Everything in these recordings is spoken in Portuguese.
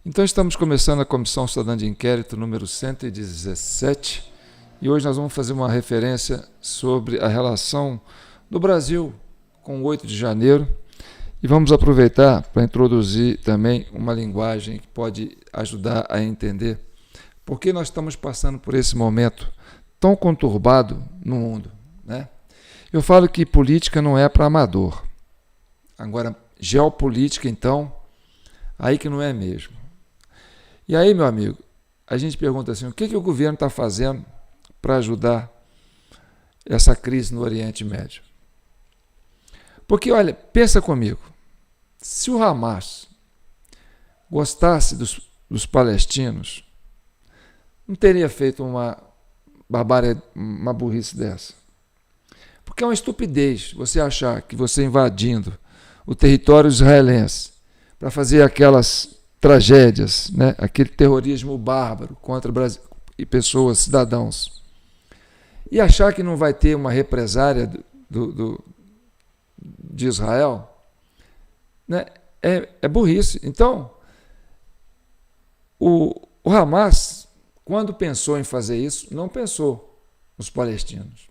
Então estamos começando a Comissão Cidadã de Inquérito número 117 e hoje nós vamos fazer uma referência sobre a relação do Brasil com o 8 de janeiro e vamos aproveitar para introduzir também uma linguagem que pode ajudar a entender por que nós estamos passando por esse momento tão conturbado no mundo, né? Eu falo que política não é para amador. Agora, geopolítica, então, aí que não é mesmo. E aí, meu amigo, a gente pergunta assim, o que o governo está fazendo para ajudar essa crise no Oriente Médio? Porque, olha, pensa comigo, se o Hamas gostasse dos palestinos, não teria feito uma burrice dessa. Porque é uma estupidez você achar que você invadindo o território israelense para fazer aquelas tragédias, né? Aquele terrorismo bárbaro contra Brasil e pessoas, cidadãos, e achar que não vai ter uma represária de Israel, né? É burrice. Então, o Hamas, quando pensou em fazer isso, não pensou nos palestinos.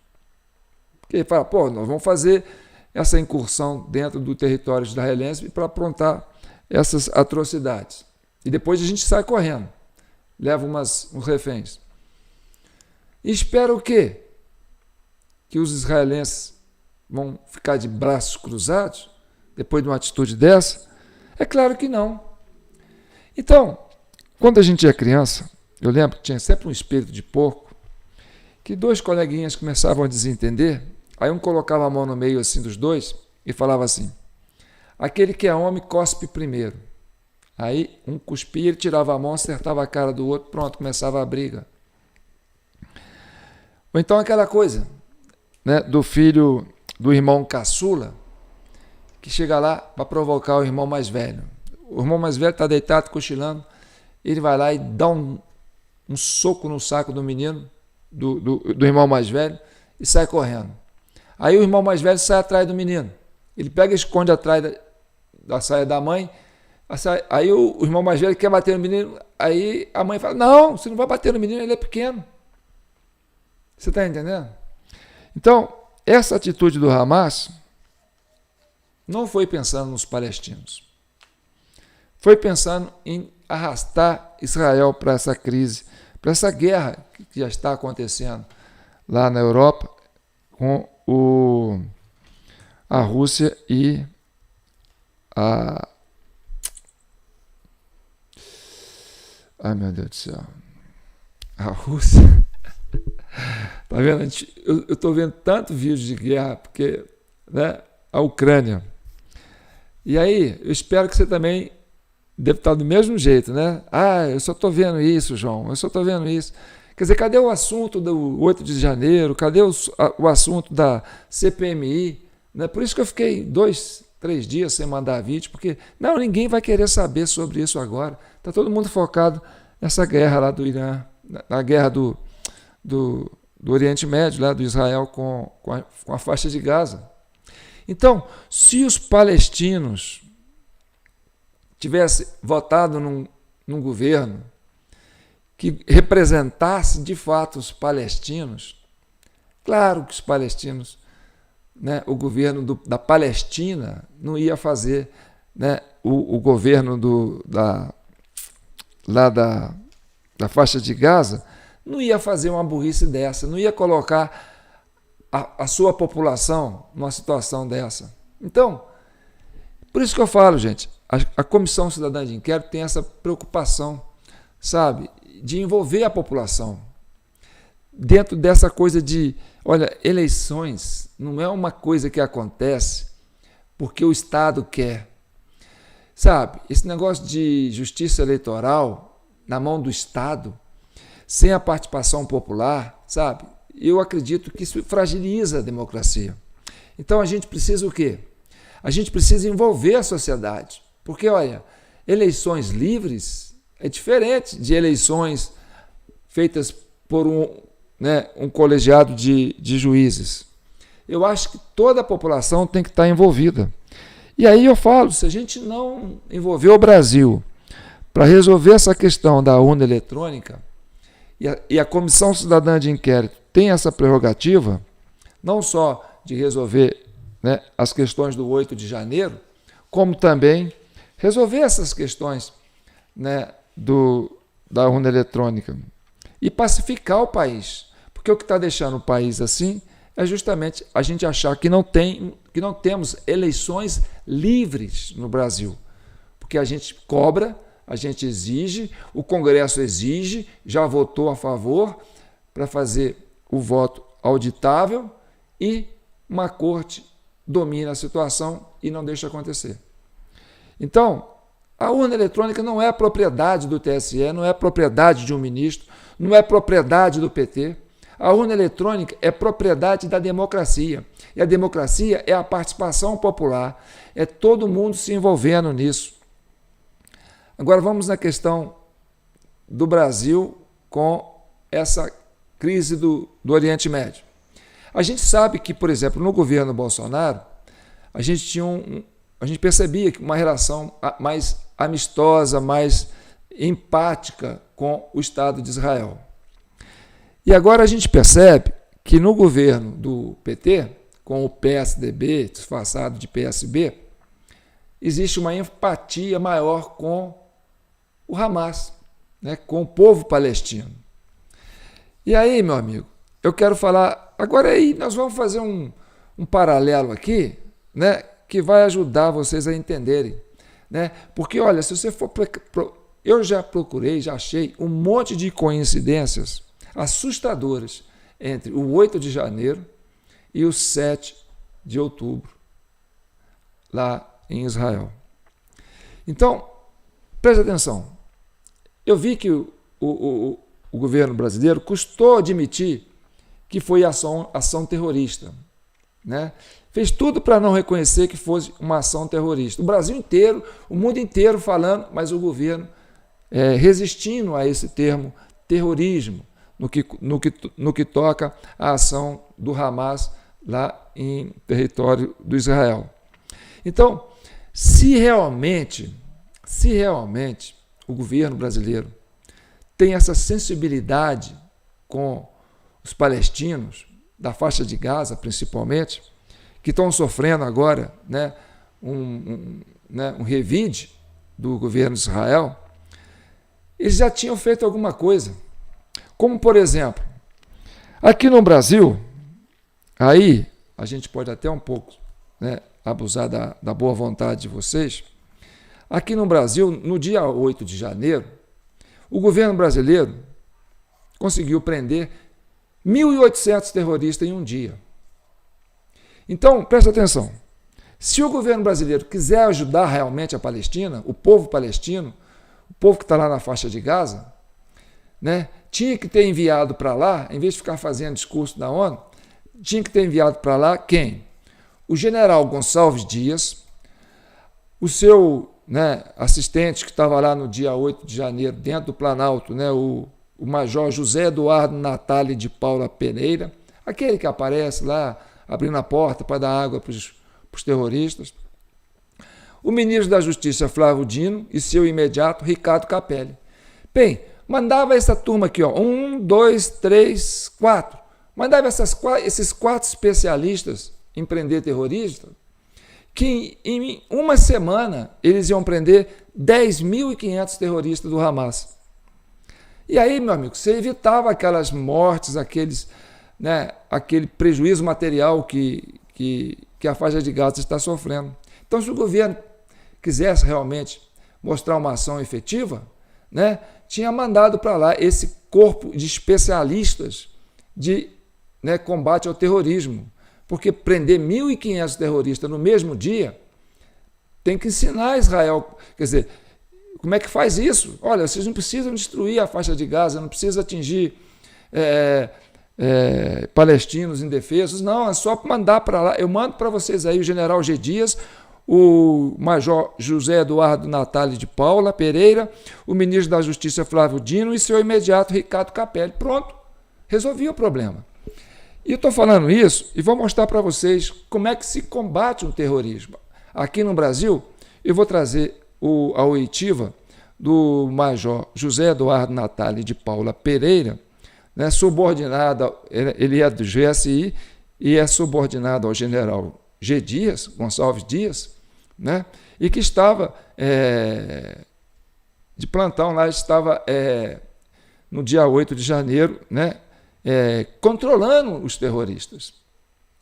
Porque ele fala, nós vamos fazer essa incursão dentro do território israelense para aprontar essas atrocidades. E depois a gente sai correndo, leva uns reféns. E espera o quê? Que os israelenses vão ficar de braços cruzados depois de uma atitude dessa? É claro que não. Então, quando a gente é criança, eu lembro que tinha sempre um espírito de porco, que dois coleguinhas começavam a desentender, aí um colocava a mão no meio assim dos dois e falava assim, aquele que é homem cospe primeiro. Aí um cuspia, ele tirava a mão, acertava a cara do outro, pronto, começava a briga. Ou então aquela coisa, né, do filho do irmão caçula, que chega lá para provocar o irmão mais velho. O irmão mais velho está deitado, cochilando, ele vai lá e dá um soco no saco do menino, do irmão mais velho, e sai correndo. Aí o irmão mais velho sai atrás do menino. Ele pega e esconde atrás da saia da mãe. Aí o irmão mais velho quer bater no menino. Aí a mãe fala, não, você não vai bater no menino, ele é pequeno. Você está entendendo? Então, essa atitude do Hamas não foi pensando nos palestinos. Foi pensando em arrastar Israel para essa crise, para essa guerra que já está acontecendo lá na Europa com a Rússia e ai, meu Deus do céu. A Rússia. Tá vendo? Eu estou vendo tanto vídeo de guerra, porque, né, a Ucrânia. E aí, eu espero que você também deve estar do mesmo jeito, né? Eu só estou vendo isso, João. Eu só estou vendo isso. Quer dizer, cadê o assunto do 8 de janeiro? Cadê o assunto da CPMI? Né? Por isso que eu fiquei 2, 3 dias sem mandar vídeo, porque ninguém vai querer saber sobre isso agora. Está todo mundo focado nessa guerra lá do Irã, na guerra do Oriente Médio, lá do Israel com a faixa de Gaza. Então, se os palestinos tivessem votado num governo que representasse de fato os palestinos, claro que os palestinos, né, o governo da Palestina não ia fazer, né, o governo da faixa de Gaza não ia fazer uma burrice dessa, não ia colocar a sua população numa situação dessa. Então, por isso que eu falo, gente, a Comissão Cidadã de Inquérito tem essa preocupação, sabe, de envolver a população dentro dessa coisa de, olha, eleições não é uma coisa que acontece porque o Estado quer, sabe, esse negócio de justiça eleitoral na mão do Estado, sem a participação popular, sabe, eu acredito que isso fragiliza a democracia. Então a gente precisa o quê? A gente precisa envolver a sociedade, porque, olha, eleições livres é diferente de eleições feitas por um colegiado de juízes. Eu acho que toda a população tem que estar envolvida. E aí eu falo, se a gente não envolver o Brasil para resolver essa questão da urna eletrônica, e a Comissão Cidadã de Inquérito tem essa prerrogativa, não só de resolver, né, as questões do 8 de janeiro, como também resolver essas questões, né, da urna eletrônica e pacificar o país. Porque o que está deixando o país assim é justamente a gente achar que não temos eleições livres no Brasil. Porque a gente cobra, a gente exige, o Congresso exige, já votou a favor para fazer o voto auditável e uma corte domina a situação e não deixa acontecer. Então, a urna eletrônica não é propriedade do TSE, não é propriedade de um ministro, não é propriedade do PT. A urna eletrônica é propriedade da democracia. E a democracia é a participação popular, é todo mundo se envolvendo nisso. Agora vamos na questão do Brasil com essa crise do Oriente Médio. A gente sabe que, por exemplo, no governo Bolsonaro, a gente percebia que uma relação mais amistosa, mais empática com o Estado de Israel. E agora a gente percebe que no governo do PT, com o PSDB, disfarçado de PSB, existe uma empatia maior com o Hamas, né, com o povo palestino. E aí, meu amigo, eu quero falar... Agora aí nós vamos fazer um paralelo aqui, né, que vai ajudar vocês a entenderem. Né? Porque, olha, se você for... Eu já procurei, já achei um monte de coincidências assustadoras entre o 8 de janeiro e o 7 de outubro, lá em Israel. Então, preste atenção. Eu vi que o governo brasileiro custou admitir que foi ação terrorista. Né? Fez tudo para não reconhecer que fosse uma ação terrorista. O Brasil inteiro, o mundo inteiro falando, mas o governo resistindo a esse termo terrorismo, no que toca à ação do Hamas lá em território do Israel. Então, se realmente o governo brasileiro tem essa sensibilidade com os palestinos, da faixa de Gaza principalmente, que estão sofrendo agora, né, um revide do governo de Israel, eles já tinham feito alguma coisa. Como, por exemplo, aqui no Brasil, aí a gente pode até um pouco, né, abusar da boa vontade de vocês. Aqui no Brasil, no dia 8 de janeiro, o governo brasileiro conseguiu prender 1.800 terroristas em um dia. Então, presta atenção. Se o governo brasileiro quiser ajudar realmente a Palestina, o povo palestino, o povo que está lá na faixa de Gaza, né, tinha que ter enviado para lá, em vez de ficar fazendo discurso da ONU, tinha que ter enviado para lá quem? O general Gonçalves Dias, o seu, né, assistente que estava lá no dia 8 de janeiro, dentro do Planalto, né, o major José Eduardo Natali de Paula Pereira, aquele que aparece lá abrindo a porta para dar água para os terroristas, o ministro da Justiça Flávio Dino e seu imediato Ricardo Capelli. Bem, mandava essa turma aqui, ó, 1, 2, 3, 4, mandava esses 4 especialistas em prender terroristas, que em uma semana eles iam prender 10.500 terroristas do Hamas. E aí, meu amigo, você evitava aquelas mortes, aquele prejuízo material que a faixa de Gaza está sofrendo. Então, se o governo quisesse realmente mostrar uma ação efetiva, né, tinha mandado para lá esse corpo de especialistas de, né, combate ao terrorismo. Porque prender 1.500 terroristas no mesmo dia tem que ensinar Israel. Quer dizer, como é que faz isso? Olha, vocês não precisam destruir a faixa de Gaza, não precisam atingir palestinos indefesos, não, é só mandar para lá. Eu mando para vocês aí o general G. Dias, o major José Eduardo Natali de Paula Pereira, o ministro da Justiça Flávio Dino e seu imediato Ricardo Capelli. Pronto, resolvi o problema. E eu estou falando isso e vou mostrar para vocês como é que se combate o terrorismo. Aqui no Brasil, eu vou trazer a oitiva do Major José Eduardo Natália de Paula Pereira, né, subordinado, ele é do GSI e é subordinado ao general G. Dias, Gonçalves Dias, né, e que estava de plantão lá, estava no dia 8 de janeiro, né, controlando os terroristas.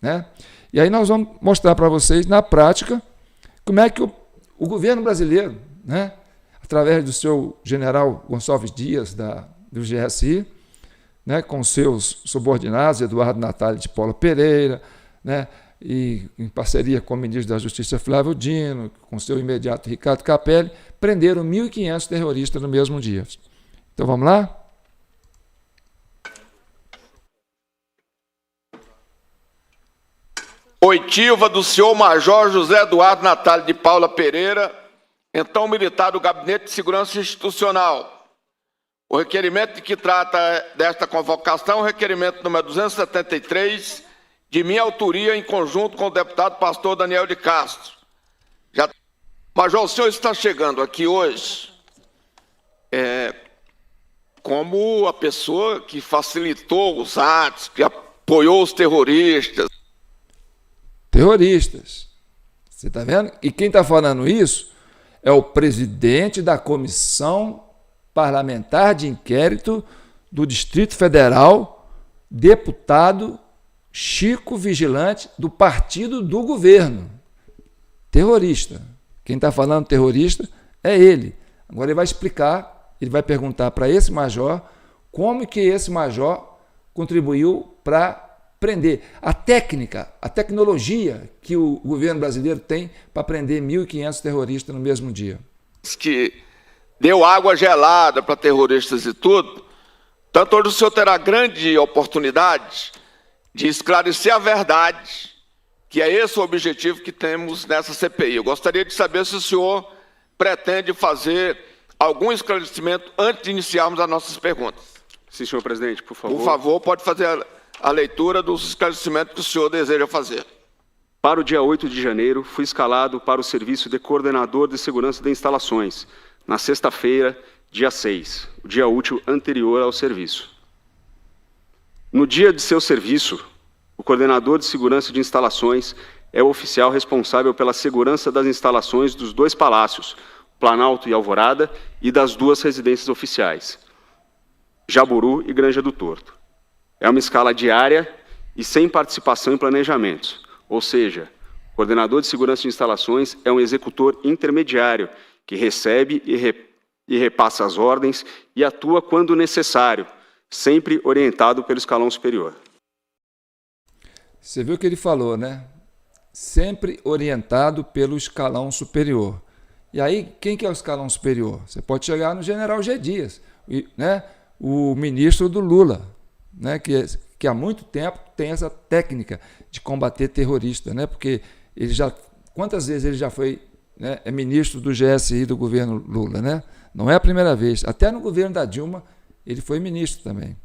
Né? E aí nós vamos mostrar para vocês, na prática, como é que o governo brasileiro, né, através do seu general Gonçalves Dias, do GSI, né, com seus subordinados, Eduardo Natália de Paula Pereira, né, e em parceria com o ministro da Justiça Flávio Dino, com seu imediato Ricardo Capelli, prenderam 1.500 terroristas no mesmo dia. Então vamos lá? Oitiva do senhor Major José Eduardo Natália de Paula Pereira, então militar do Gabinete de Segurança Institucional. O requerimento de que trata desta convocação é o requerimento número 273, de minha autoria, em conjunto com o deputado pastor Daniel de Castro. Major, o senhor está chegando aqui hoje como a pessoa que facilitou os atos, que apoiou os terroristas. Terroristas. Você está vendo? E quem está falando isso é o presidente da Comissão Parlamentar de Inquérito do Distrito Federal, deputado Chico Vigilante, do partido do governo. Terrorista. Quem está falando terrorista é ele. Agora ele vai explicar, ele vai perguntar para esse major como que esse major contribuiu para prender. A técnica, a tecnologia que o governo brasileiro tem para prender 1.500 terroristas no mesmo dia. Que deu água gelada para terroristas e tudo. Tanto hoje o senhor terá grande oportunidade de esclarecer a verdade, que é esse o objetivo que temos nessa CPI. Eu gostaria de saber se o senhor pretende fazer algum esclarecimento antes de iniciarmos as nossas perguntas. Sim, senhor presidente, por favor. Por favor, pode fazer a leitura dos esclarecimentos que o senhor deseja fazer. Para o dia 8 de janeiro, fui escalado para o serviço de coordenador de segurança de instalações, na sexta-feira, dia 6, o dia útil anterior ao serviço. No dia de seu serviço, o coordenador de segurança de instalações é o oficial responsável pela segurança das instalações dos dois palácios, Planalto e Alvorada, e das duas residências oficiais, Jaburu e Granja do Torto. É uma escala diária e sem participação em planejamentos, ou seja, o coordenador de segurança de instalações é um executor intermediário que recebe e repassa as ordens e atua quando necessário, sempre orientado pelo escalão superior. Você viu o que ele falou, né? Sempre orientado pelo escalão superior. E aí, quem que é o escalão superior? Você pode chegar no general G. Dias, né? O ministro do Lula, né? Que há muito tempo tem essa técnica de combater terrorista, né? Porque ele já, quantas vezes ele já foi, né, ministro do GSI do governo Lula, né? Não é a primeira vez. Até no governo da Dilma ele foi ministro também.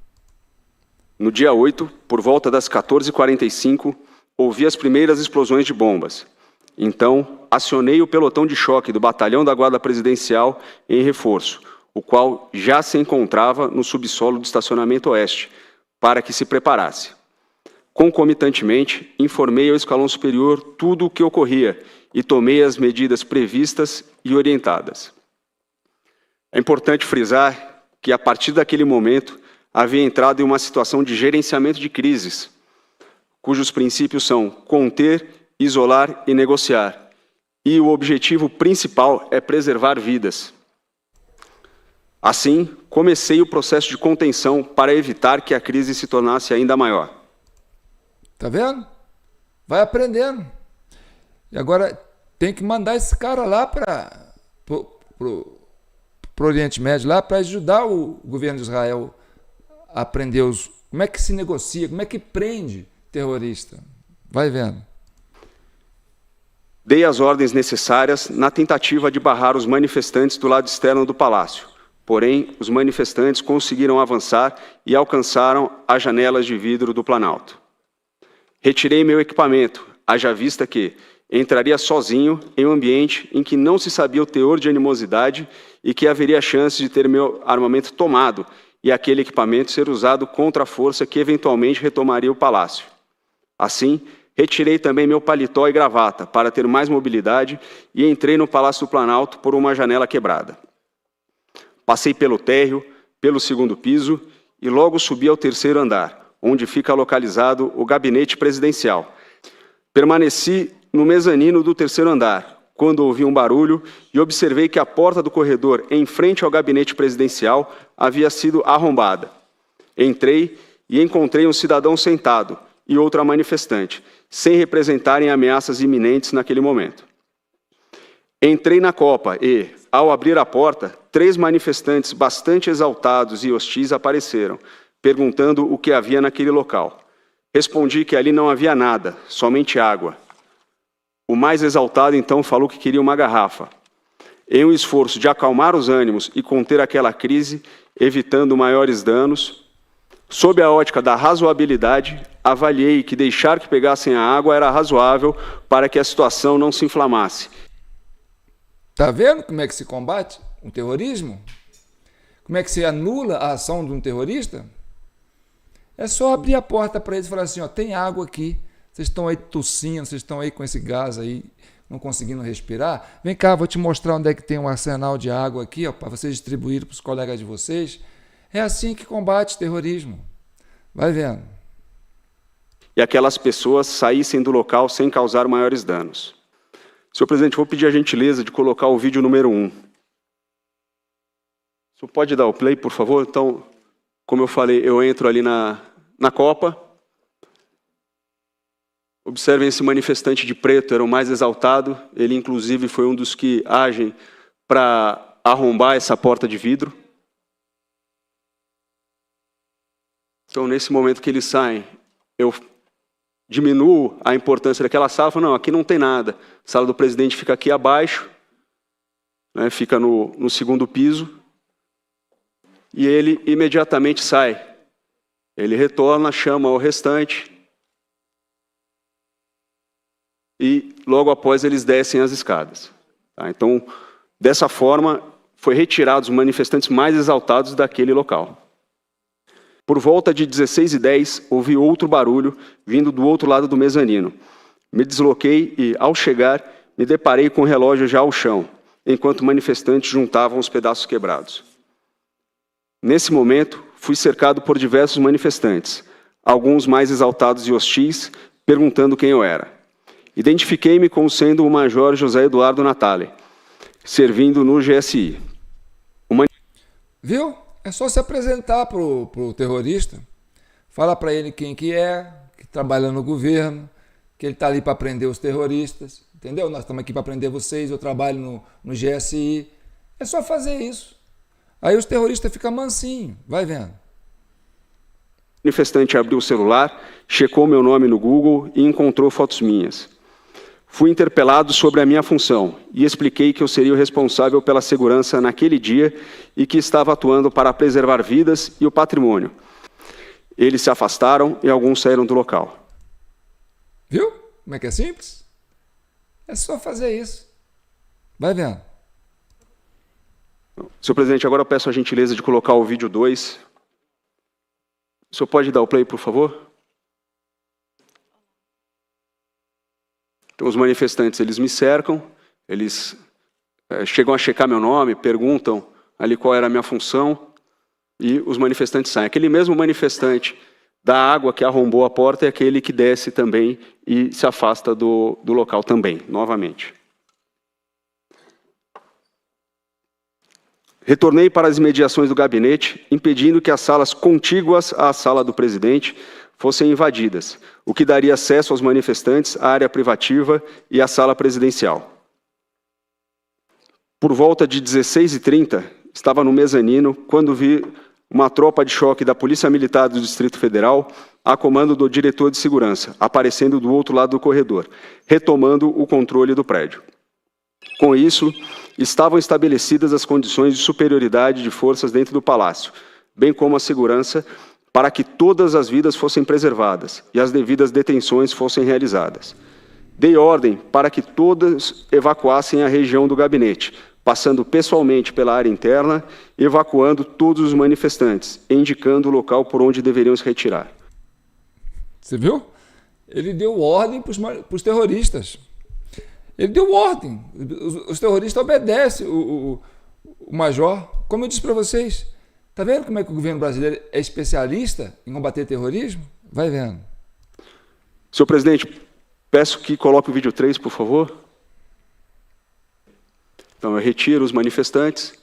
No dia 8, por volta das 14h45, ouvi as primeiras explosões de bombas. Então, acionei o pelotão de choque do Batalhão da Guarda Presidencial em reforço, o qual já se encontrava no subsolo do estacionamento oeste, para que se preparasse. Concomitantemente, informei ao escalão superior tudo o que ocorria e tomei as medidas previstas e orientadas. É importante frisar que, a partir daquele momento, havia entrado em uma situação de gerenciamento de crises, cujos princípios são conter, isolar e negociar, e o objetivo principal é preservar vidas. Assim, comecei o processo de contenção para evitar que a crise se tornasse ainda maior. Tá vendo? Vai aprendendo. E agora tem que mandar esse cara lá para o Oriente Médio, lá para ajudar o governo de Israel a prender os... Como é que se negocia? Como é que prende terrorista? Vai vendo. Dei as ordens necessárias na tentativa de barrar os manifestantes do lado externo do palácio. Porém, os manifestantes conseguiram avançar e alcançaram as janelas de vidro do Planalto. Retirei meu equipamento, haja vista que, entraria sozinho em um ambiente em que não se sabia o teor de animosidade e que haveria chance de ter meu armamento tomado e aquele equipamento ser usado contra a força que eventualmente retomaria o palácio. Assim, retirei também meu paletó e gravata para ter mais mobilidade e entrei no Palácio do Planalto por uma janela quebrada. Passei pelo térreo, pelo segundo piso e logo subi ao terceiro andar, onde fica localizado o gabinete presidencial. Permaneci no mezanino do terceiro andar, quando ouvi um barulho e observei que a porta do corredor em frente ao gabinete presidencial havia sido arrombada. Entrei e encontrei um cidadão sentado e outra manifestante, sem representarem ameaças iminentes naquele momento. Entrei na copa e, ao abrir a porta, 3 manifestantes bastante exaltados e hostis apareceram, perguntando o que havia naquele local. Respondi que ali não havia nada, somente água. O mais exaltado, então, falou que queria uma garrafa. Em um esforço de acalmar os ânimos e conter aquela crise, evitando maiores danos, sob a ótica da razoabilidade, avaliei que deixar que pegassem a água era razoável para que a situação não se inflamasse. Está vendo como é que se combate o terrorismo? Como é que se anula a ação de um terrorista? É só abrir a porta para eles e falar assim, ó, tem água aqui. Vocês estão aí tossindo, vocês estão aí com esse gás aí, não conseguindo respirar. Vem cá, vou te mostrar onde é que tem um arsenal de água aqui, para vocês distribuírem para os colegas de vocês. É assim que combate o terrorismo. Vai vendo. E aquelas pessoas saíssem do local sem causar maiores danos. Senhor presidente, vou pedir a gentileza de colocar o vídeo número 1. O senhor pode dar o play, por favor? Então, como eu falei, eu entro ali na copa. Observem esse manifestante de preto, era o mais exaltado. Ele, inclusive, foi um dos que agem para arrombar essa porta de vidro. Então, nesse momento que eles saem, eu diminuo a importância daquela sala. Falo, não, aqui não tem nada. A sala do presidente fica aqui abaixo, né, fica no segundo piso. E ele imediatamente sai. Ele retorna, chama o restante. E logo após eles descem as escadas. Tá? Então, dessa forma, foi retirados os manifestantes mais exaltados daquele local. Por volta de 16h10, ouvi outro barulho vindo do outro lado do mezanino. Me desloquei e, ao chegar, me deparei com o relógio já ao chão, enquanto manifestantes juntavam os pedaços quebrados. Nesse momento, fui cercado por diversos manifestantes, alguns mais exaltados e hostis, perguntando quem eu era. Identifiquei-me como sendo o Major José Eduardo Natale, servindo no GSI. Viu? É só se apresentar para o terrorista, falar para ele quem que é, que trabalha no governo, que ele está ali para prender os terroristas, entendeu? Nós estamos aqui para prender vocês, eu trabalho no GSI. É só fazer isso. Aí os terroristas ficam mansinhos, vai vendo. O manifestante abriu o celular, checou meu nome no Google e encontrou fotos minhas. Fui interpelado sobre a minha função e expliquei que eu seria o responsável pela segurança naquele dia e que estava atuando para preservar vidas e o patrimônio. Eles se afastaram e alguns saíram do local. Viu? Como é que é simples? É só fazer isso. Vai vendo. Senhor presidente, agora eu peço a gentileza de colocar o vídeo 2. O senhor pode dar o play, por favor? Então, os manifestantes, eles me cercam, eles chegam a checar meu nome, perguntam ali qual era a minha função, e os manifestantes saem. Aquele mesmo manifestante da água que arrombou a porta é aquele que desce também e se afasta do local também, novamente. Retornei para as imediações do gabinete, impedindo que as salas contíguas à sala do presidente fossem invadidas, o que daria acesso aos manifestantes à área privativa e à sala presidencial. Por volta de 16h30, estava no mezanino quando vi uma tropa de choque da Polícia Militar do Distrito Federal, a comando do diretor de segurança, aparecendo do outro lado do corredor, retomando o controle do prédio. Com isso, estavam estabelecidas as condições de superioridade de forças dentro do palácio, bem como a segurança para que todas as vidas fossem preservadas e as devidas detenções fossem realizadas. Dei ordem para que todos evacuassem a região do gabinete, passando pessoalmente pela área interna, evacuando todos os manifestantes, e indicando o local por onde deveriam se retirar. Você viu? Ele deu ordem para os terroristas. Ele deu ordem. Os terroristas obedecem o major. Como eu disse para vocês, está vendo como é que o governo brasileiro é especialista em combater terrorismo? Vai vendo. Senhor presidente, peço que coloque o vídeo 3, por favor. Então, eu retiro os manifestantes.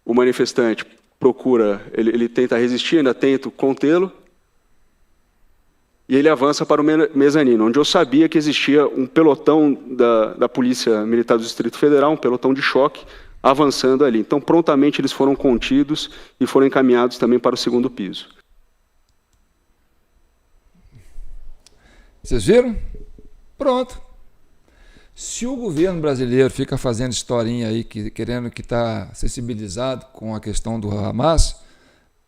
O manifestante procura, ele tenta resistir, ainda tenta contê-lo, e ele avança para o mezanino, onde eu sabia que existia um pelotão da Polícia Militar do Distrito Federal, um pelotão de choque, avançando ali. Então, prontamente, eles foram contidos e foram encaminhados também para o segundo piso. Vocês viram? Pronto. Se o governo brasileiro fica fazendo historinha aí, querendo que está sensibilizado com a questão do Hamas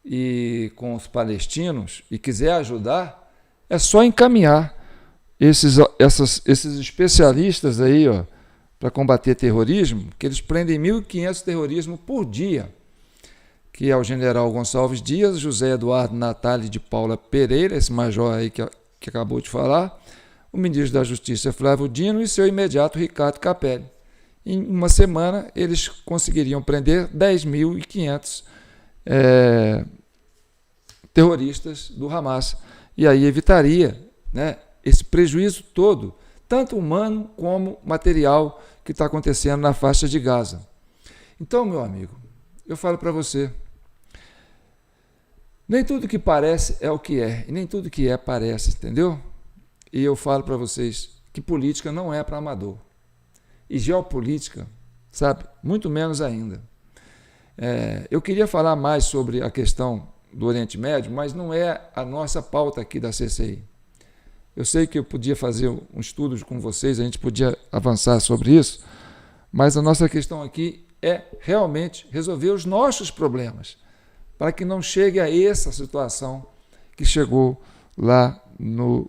e com os palestinos e quiser ajudar, é só encaminhar esses especialistas aí, ó, para combater terrorismo, que eles prendem 1.500 terrorismo por dia, que é o general Gonçalves Dias, José Eduardo Natália de Paula Pereira, esse major aí que acabou de falar, o ministro da Justiça Flávio Dino e seu imediato Ricardo Capelli. Em uma semana, eles conseguiriam prender 10.500 terroristas do Hamas. E aí evitaria, né, esse prejuízo todo, tanto humano como material, que está acontecendo na faixa de Gaza. Então, meu amigo, eu falo para você, nem tudo que parece é o que é, e nem tudo que é parece, entendeu? E eu falo para vocês que política não é para amador. E geopolítica, sabe, muito menos ainda. Eu queria falar mais sobre a questão do Oriente Médio, mas não é a nossa pauta aqui da CCI. Eu sei que eu podia fazer um estudo com vocês, a gente podia avançar sobre isso, mas a nossa questão aqui é realmente resolver os nossos problemas, para que não chegue a essa situação que chegou lá no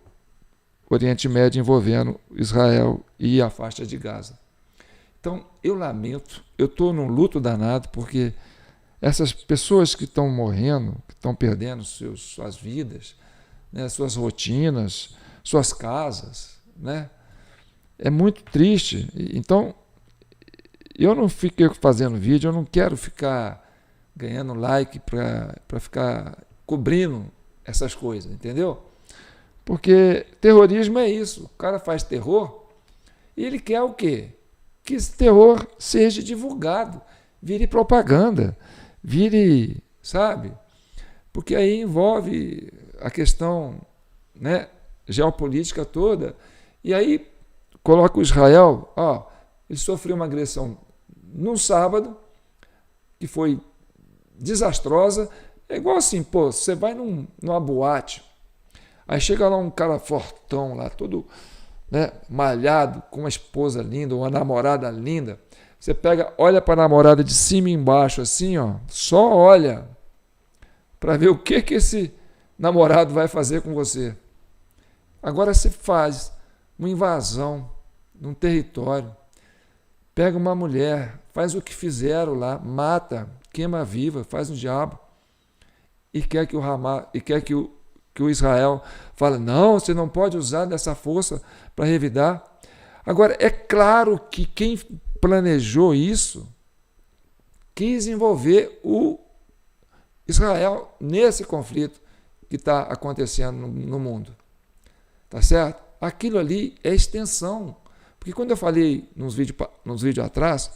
Oriente Médio envolvendo Israel e a faixa de Gaza. Então, eu lamento, eu estou num luto danado, porque essas pessoas que estão morrendo, que estão perdendo suas vidas, né, suas rotinas, suas casas, né, é muito triste. Então, eu não fiquei fazendo vídeo, eu não quero ficar ganhando like para ficar cobrindo essas coisas, entendeu? Porque terrorismo é isso. O cara faz terror e ele quer o quê? Que esse terror seja divulgado, vire propaganda, vire, sabe? Porque aí envolve a questão, né, geopolítica toda. E aí coloca o Israel, ele sofreu uma agressão num sábado, que foi desastrosa. É igual assim, pô, você vai numa boate, aí chega lá um cara fortão lá, todo, né, malhado, com uma esposa linda, uma namorada linda. Você pega, olha para a namorada de cima e embaixo, assim, ó, só olha para ver o que esse namorado vai fazer com você. Agora você faz uma invasão num território, pega uma mulher, faz o que fizeram lá, mata, queima viva, faz um diabo, e quer que o Hamas, e quer que o Israel fale, não, você não pode usar dessa força para revidar. Agora, é claro que quem planejou isso quis envolver o Israel nesse conflito que está acontecendo no mundo. Tá certo? Aquilo ali é extensão. Porque quando eu falei nos vídeos atrás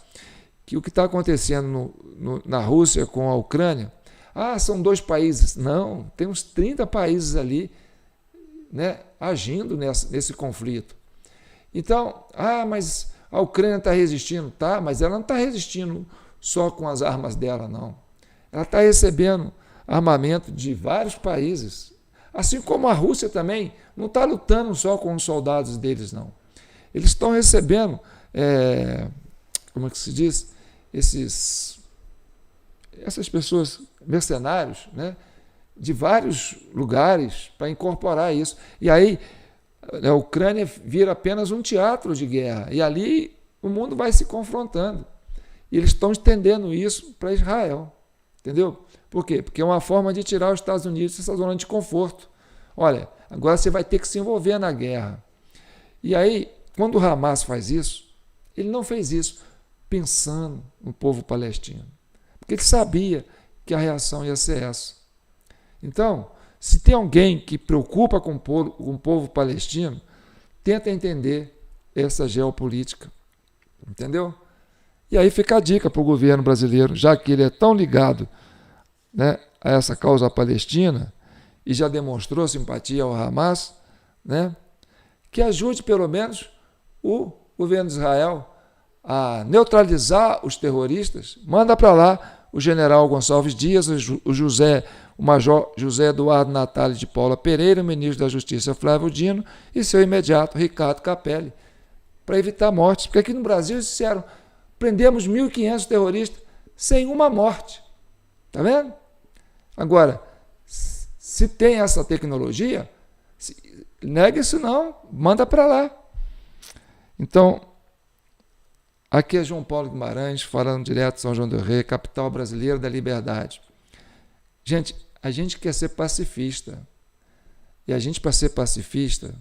que o que está acontecendo na Rússia com a Ucrânia, são 2 países. Não, tem uns 30 países ali, né, agindo nesse conflito. Então, mas a Ucrânia está resistindo. Tá, mas ela não está resistindo só com as armas dela, não. Ela está recebendo armamento de vários países. Assim como a Rússia também não está lutando só com os soldados deles, não. Eles estão recebendo, como é que se diz? Esses essas pessoas, mercenários, né, de vários lugares para incorporar isso. E aí a Ucrânia vira apenas um teatro de guerra. E ali o mundo vai se confrontando. E eles estão estendendo isso para Israel. Entendeu? Por quê? Porque é uma forma de tirar os Estados Unidos dessa zona de conforto. Olha, agora você vai ter que se envolver na guerra. E aí, quando o Hamas faz isso, ele não fez isso pensando no povo palestino. Porque ele sabia que a reação ia ser essa. Então, se tem alguém que preocupa com o povo palestino, tenta entender essa geopolítica. Entendeu? E aí fica a dica para o governo brasileiro, já que ele é tão ligado, né, a essa causa palestina e já demonstrou simpatia ao Hamas, né, que ajude pelo menos o governo de Israel a neutralizar os terroristas. Manda para lá o general Gonçalves Dias, o major José Eduardo Natália de Paula Pereira, o ministro da Justiça Flávio Dino e seu imediato Ricardo Capelli, para evitar mortes. Porque aqui no Brasil eles disseram: prendemos 1.500 terroristas sem uma morte. Está vendo? Agora, se tem essa tecnologia, nega isso não, manda para lá. Então, aqui é João Paulo Guimarães, falando direto de São João del Rei, capital brasileira da liberdade. Gente, a gente quer ser pacifista. E a gente, para ser pacifista,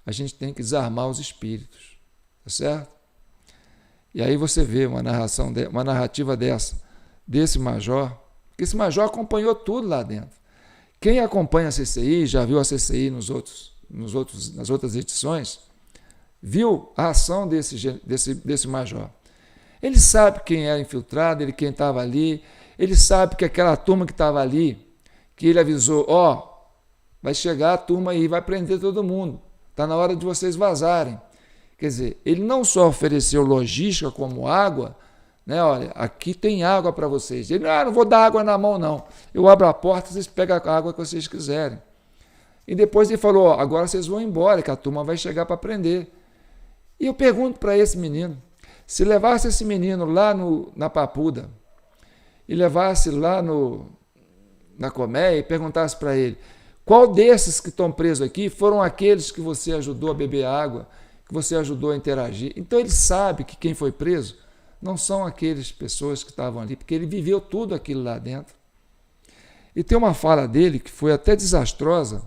a gente tem que desarmar os espíritos. Tá certo? E aí você vê uma narrativa desse major, porque esse major acompanhou tudo lá dentro. Quem acompanha a CCI, já viu a CCI nas outras edições, viu a ação desse major. Ele sabe quem era infiltrado, quem estava ali, ele sabe que aquela turma que estava ali, que ele avisou, vai chegar a turma aí, vai prender todo mundo, está na hora de vocês vazarem. Quer dizer, ele não só ofereceu logística como água, né? Olha, aqui tem água para vocês. Ele, não vou dar água na mão, não. Eu abro a porta, vocês pegam a água que vocês quiserem. E depois ele falou, agora vocês vão embora, que a turma vai chegar para prender. E eu pergunto para esse menino, se levasse esse menino lá na Papuda, e levasse lá na Colmeia e perguntasse para ele, qual desses que estão presos aqui foram aqueles que você ajudou a beber água, que você ajudou a interagir? Então ele sabe que quem foi preso não são aquelas pessoas que estavam ali, porque ele viveu tudo aquilo lá dentro. E tem uma fala dele que foi até desastrosa,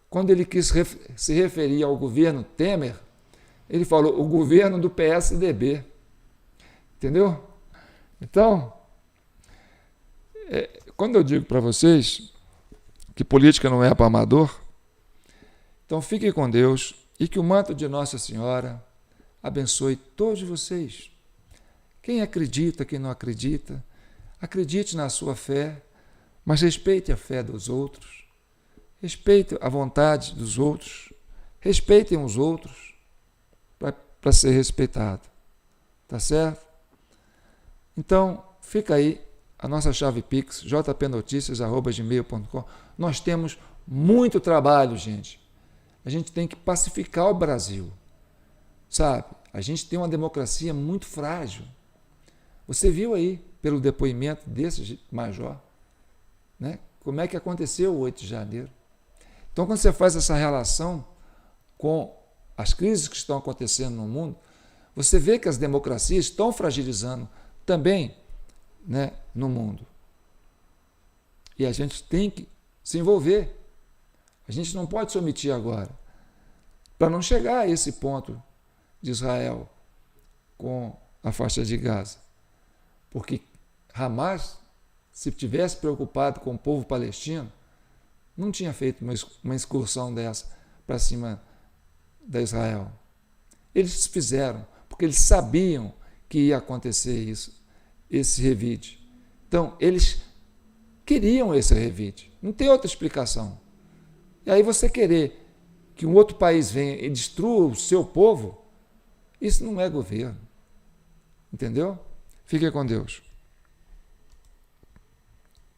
quando ele quis se referir ao governo Temer, ele falou o governo do PSDB. Entendeu? Então, quando eu digo para vocês que política não é para amador, então fiquem com Deus e que o manto de Nossa Senhora abençoe todos vocês. Quem acredita, quem não acredita, acredite na sua fé, mas respeite a fé dos outros, respeite a vontade dos outros, respeitem os outros para ser respeitado. Tá certo? Então, fica aí a nossa chave Pix, jpnoticias@gmail.com. Nós temos muito trabalho, gente. A gente tem que pacificar o Brasil, sabe? A gente tem uma democracia muito frágil. Você viu aí, pelo depoimento desse major, né? Como é que aconteceu o 8 de janeiro. Então, quando você faz essa relação com as crises que estão acontecendo no mundo, você vê que as democracias estão fragilizando também, né, no mundo. E a gente tem que se envolver. A gente não pode se omitir agora, para não chegar a esse ponto de Israel com a faixa de Gaza. Porque Hamas, se tivesse preocupado com o povo palestino, não tinha feito uma excursão dessa para cima da Israel. Eles fizeram, porque eles sabiam que ia acontecer isso, esse revide. Então, eles queriam esse revide. Não tem outra explicação. E aí você querer que um outro país venha e destrua o seu povo, isso não é governo. Entendeu? Fique com Deus.